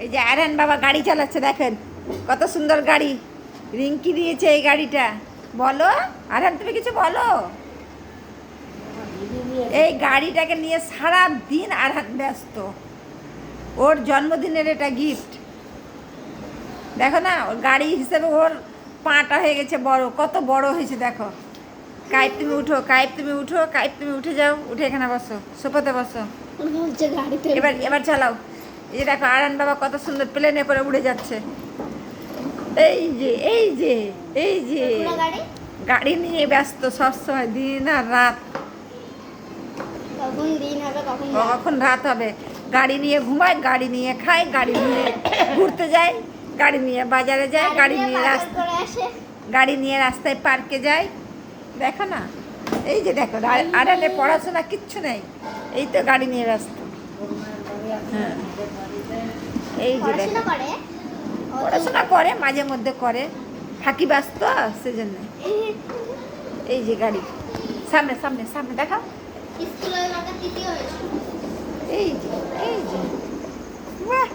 এই যে আরহান বাবা গাড়ি চালাচ্ছে, দেখেন কত সুন্দর গাড়ি। রিঙ্কি দিয়েছে এই গাড়িটা। বলো আরহান, তুমি কিছু বলো। এই গাড়িটাকে নিয়ে সারা দিন আরহান ব্যস্ত। ওর জন্মদিনের এটা গিফট। দেখো না, ওর গাড়ি হিসেবে ওর পাটা হয়ে গেছে বড়, কত বড় হয়েছে দেখো। কাইপ তুমি উঠো, কাইপ তুমি উঠো, কাইপ তুমি উঠে যাও, উঠে এখানে বসো, সোফাতে বসো। এবার এবার চালাও। এই যে দেখো আরহান বাবা কত সুন্দর প্লেনে করে উড়ে যাচ্ছে। এই যে এই যে এই যে গাড়ি নিয়ে ব্যস্ত সবসময়, দিন আর রাত। কখন রাত হবে, গাড়ি নিয়ে ঘুমায়, গাড়ি নিয়ে খায়, গাড়ি নিয়ে ঘুরতে যায়, গাড়ি নিয়ে বাজারে যায়, গাড়ি নিয়ে রাস্তায় পার্কে যায়। দেখো না, এই যে দেখো আরহানের পড়াশোনা কিচ্ছু নেই, এই তো গাড়ি নিয়ে ব্যস্ত। হ্যাঁ, এই যে দেখো পড়াশোনা করে, মাঝে মধ্যে করে, ফাঁকি ব্যস্ত সেজন্য। এই যে গাড়ি সামনে সামনে সামনে দেখাও। এই যে এই যে বাহ।